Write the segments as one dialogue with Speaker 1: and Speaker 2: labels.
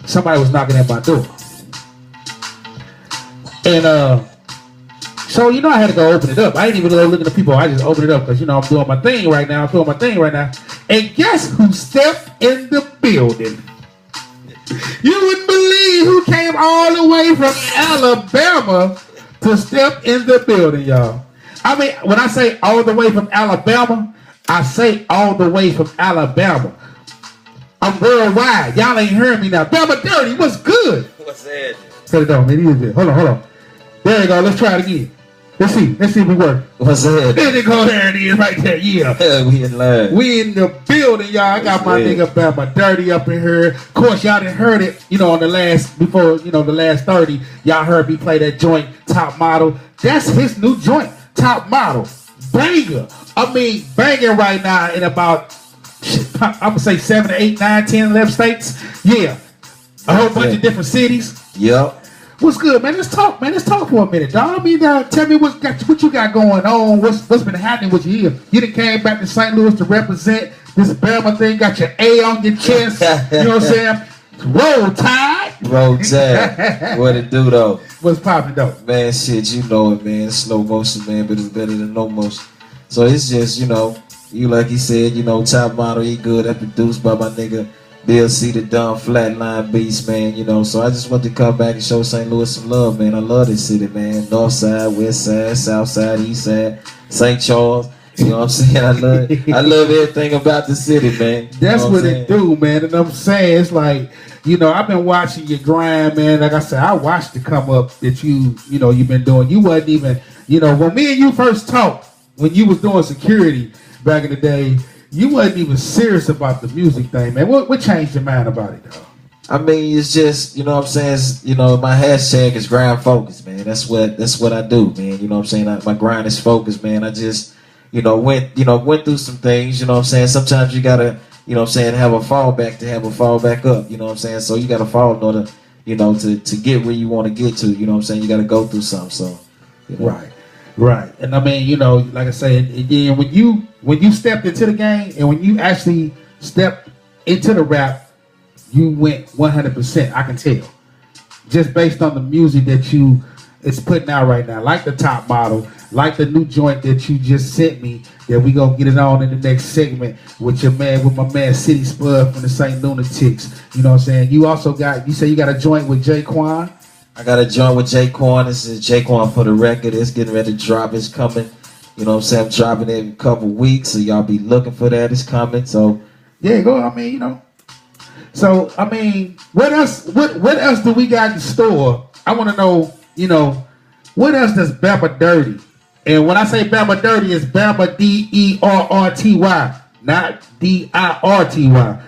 Speaker 1: somebody was knocking at my door. And so I had to go open it up. I didn't even go look at the people. I just opened it up because I'm doing my thing right now. And guess who stepped in the building? You wouldn't believe who came all the way from Alabama to step in the building, y'all. I mean, when I say all the way from Alabama, I say all the way from Alabama. I'm worldwide. Y'all ain't hearing me now. Bama Dirty, what's good?
Speaker 2: What's that?
Speaker 1: Cut it down, man. Hold on. There you go. Let's try it again. Let's see if it works.
Speaker 2: What's that?
Speaker 1: There you go. There it is right there. Yeah.
Speaker 2: We in line.
Speaker 1: We in the building, y'all. I got my nigga Bama Dirty up in here. Of course, y'all done heard it, on the last 30. Y'all heard me play that joint, Top Model. That's his new joint, Top Model. Banger. I mean, banging right now in about, I'm going to say 7, 8, 9, 10, 11 states. Yeah. A whole bunch of different cities.
Speaker 2: Yep.
Speaker 1: What's good, man? Let's talk for a minute, dog. I mean, tell me what you got going on. What's been happening with you here? You done came back to St. Louis to represent this Bama thing. Got your A on your chest. You know what I'm saying? Roll Tide.
Speaker 2: Roll Tide. What it do, though?
Speaker 1: What's poppin', though?
Speaker 2: Man, shit, you know it, man. It's slow motion, man, but it's better than no motion. So it's just, you like he said, Top Model, he good. That produced by my nigga Bill C, the dumb flatline beast, man, so I just want to come back and show St. Louis some love, man. I love this city, man. North side, west side, south side, east side, St. Charles. You know what I'm saying? I love everything about the city, man.
Speaker 1: That's what it do, man. And I'm saying, it's like, I've been watching your grind, man. Like I said, I watched the come up that you've been doing. You wasn't even, when me and you first talked, when you was doing security back in the day, you wasn't even serious about the music thing, man. What changed your mind about it, though?
Speaker 2: I mean, it's just, what I'm saying, my hashtag is grind focus, man. That's what I do, man. You know what I'm saying? My grind is focus, man. I just, went through some things, you know what I'm saying? Sometimes you gotta, have a fallback to have a fallback up, you know what I'm saying? So you gotta fall in order, to get where you want to get to, you know what I'm saying? You gotta go through something, so.
Speaker 1: Right. And I mean, like I said, again, when you stepped into the game and when you actually stepped into the rap, you went 100%. I can tell, just based on the music that it's putting out right now, like the Top Model, like the new joint that you just sent me, that we gonna get it on in the next segment with my man City Spud from the St. Lunatics. You know what I'm saying? You say you got a joint with Jaquan.
Speaker 2: I got a joint with Jaquan. This is Jaquan for the record. It's getting ready to drop. It's coming. You know what I'm saying? I'm dropping it in a couple weeks, so y'all be looking for that. It's coming. So
Speaker 1: yeah, go. I mean, So I mean, what else do we got in store? I want to know, what else does Bama Dirty? And when I say Bama Dirty, it's Bama Derty, not Dirty.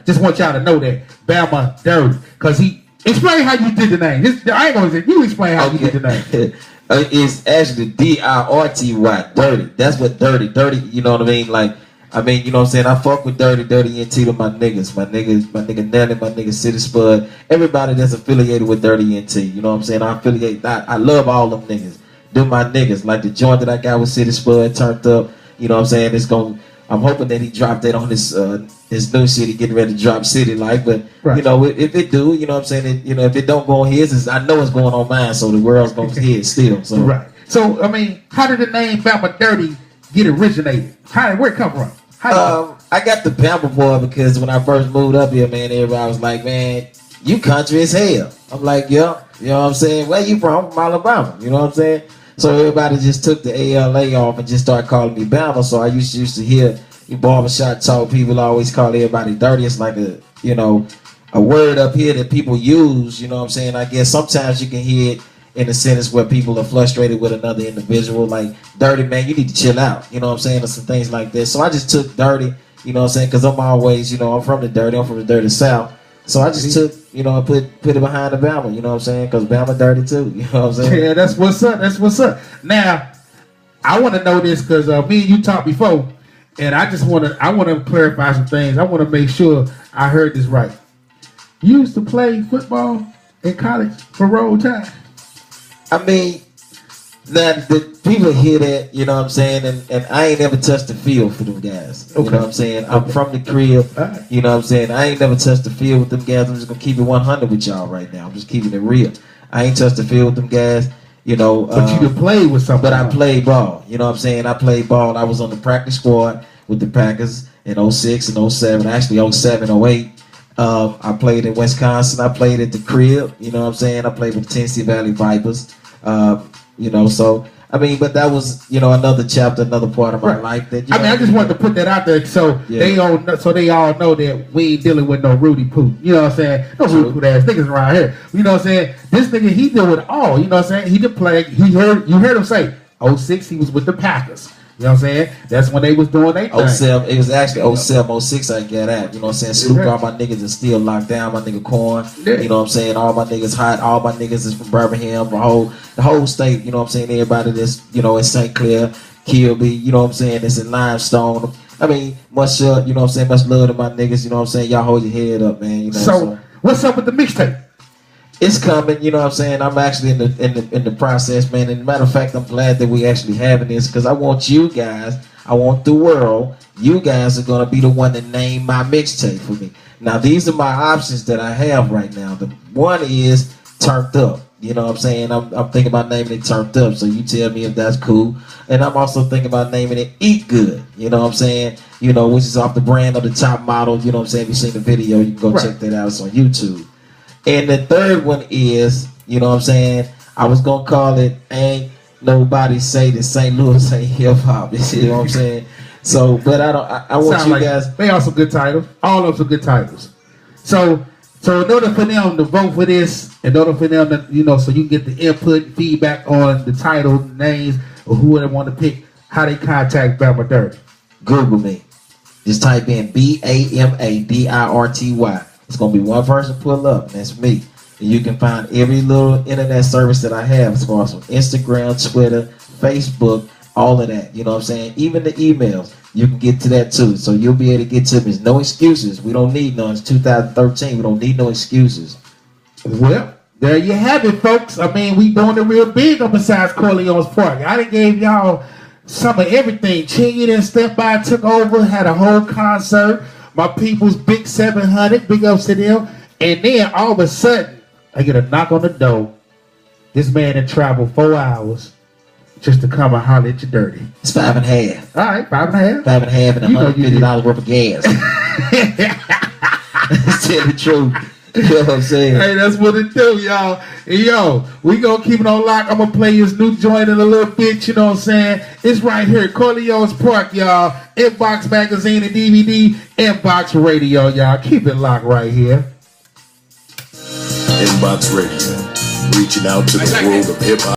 Speaker 1: Just want y'all to know that Bama Dirty, because explain how you did the name. I ain't gonna say you explain how you did the name.
Speaker 2: It's actually Dirty, Dirty. That's what dirty. You know what I mean? Like, you know what I'm saying? I fuck with Dirty NT to my niggas, my nigga Nelly, my nigga City Spud, everybody that's affiliated with Dirty NT. You know what I'm saying? I love all them niggas. Do my niggas, like the joint that I got with City Spud turned up. You know what I'm saying? I'm hoping that he dropped that on his new city, getting ready to drop City Life. But right. If it do, you know what I'm saying? If it don't go on his, I know it's going on mine. So the world's going to hear it still. So
Speaker 1: right. So I mean, how did the name Bama Dirty get originated? Where it come from?
Speaker 2: I got the Bama boy because when I first moved up here, man, everybody was like, man, you country as hell. I'm like, yeah. You know what I'm saying? Where you from? I'm from Alabama. You know what I'm saying? So everybody just took the ALA off and just started calling me Bama. So I used to hear barbershop talk. People always call everybody dirty. It's like a word up here that people use. You know what I'm saying? I guess sometimes you can hear it in a sentence where people are frustrated with another individual. Like, dirty, man, you need to chill out. You know what I'm saying? Or some things like that. So I just took dirty, you know what I'm saying? Because I'm always, I'm from the dirty. I'm from the dirty South. So I just took, put it behind the Bama, you know what I'm saying? Because Bama dirty too, you know what I'm saying?
Speaker 1: Yeah, that's what's up. Now, I want to know this because me and you talked before, and I want to clarify some things. I want to make sure I heard this right. You used to play football in college for Roll Tide?
Speaker 2: I mean, Now, the people hear that, you know what I'm saying, and I ain't never touched the field for them guys.
Speaker 1: Okay.
Speaker 2: You know what I'm saying? I'm from the crib.
Speaker 1: Right.
Speaker 2: You know what I'm saying? I ain't never touched the field with them guys. I'm just going to keep it 100 with y'all right now. I'm just keeping it real. I ain't touched the field with them guys. You know,
Speaker 1: But you can play with somebody.
Speaker 2: But I played ball. You know what I'm saying? I played ball. I was on the practice squad with the Packers in 06 and 07. Actually, 07, 08. I played in Wisconsin. I played at the crib. You know what I'm saying? I played with the Tennessee Valley Vipers. You know, so I mean, but that was, you know, another chapter, another part of my life. That
Speaker 1: I just wanted to put that out there so they all know that we ain't dealing with no Rudy Poo. You know what I'm saying? No Rudy Poo ass niggas around here. You know what I'm saying? This nigga, he deal with all. You know what I'm saying? He did play. You heard him say 06. He was with the Packers. You know what I'm saying? That's when they was doing their thing.
Speaker 2: 07, it was actually 07, 06 I got at. You know what I'm saying? Salute all my niggas is still locked down. My nigga Corn.
Speaker 1: Yeah.
Speaker 2: You know what I'm saying? All my niggas hot. All my niggas is from Birmingham. The whole state. You know what I'm saying? Everybody that's, you know, in St. Clair, Kilby. You know what I'm saying? It's in Limestone. I mean, much, you know what I'm saying? Much love to my niggas. You know what I'm saying? Y'all hold your head up, man. You know.
Speaker 1: So what's up with the mixtape?
Speaker 2: It's coming, you know what I'm saying? I'm actually in the process, man. And matter of fact, I'm glad that we actually having this because I want you guys, I want the world, you guys are gonna be the one to name my mixtape for me. Now, these are my options that I have right now. The one is Turned Up. You know what I'm saying? I'm thinking about naming it Turned Up, so you tell me if that's cool. And I'm also thinking about naming it Eat Good. You know what I'm saying? You know, which is off the brand of the Top Model. You know what I'm saying? If you've seen the video, you can go check that out. It's on YouTube. And the third one is, you know what I'm saying, I was going to call it Ain't Nobody Say That St. Louis Ain't Hip Hop. You know what I'm saying? So, but I want you guys.
Speaker 1: They are some good titles. All of them some good titles. So in order for them to vote for this, in order for them to, you know, so you get the input, feedback on the title, names, or who they want to pick, how they contact Bama Dirty.
Speaker 2: Google me. Just type in BAMADIRTY. It's going to be one person pull up, and that's me. And you can find every little internet service that I have as far as from Instagram, Twitter, Facebook, all of that. You know what I'm saying? Even the emails, you can get to that too. So you'll be able to get to me. There's no excuses. We don't need none. It's 2013. We don't need no excuses.
Speaker 1: Well, there you have it, folks. I mean, we doing it real big on besides Corleone's Park. I done gave y'all some of everything. Chingy and Step By took over, had a whole concert. My people's Big 700, big ups to them. And then all of a sudden, I get a knock on the door. This man had traveled 4 hours just to come and holler at you dirty.
Speaker 2: It's 5.5.
Speaker 1: All right, 5.5.
Speaker 2: 5.5 and $150 worth of gas. Tell the truth. You know what I'm saying?
Speaker 1: Hey, that's what it do, y'all. Hey, yo, we gonna keep it on lock. I'm gonna play his new joint in a little bit, you know what I'm saying? It's right here, Corleone's Park, y'all. Inbox Magazine and DVD, Inbox Radio, y'all. Keep it locked right here.
Speaker 3: Inbox Radio, reaching out to the world of hip-hop.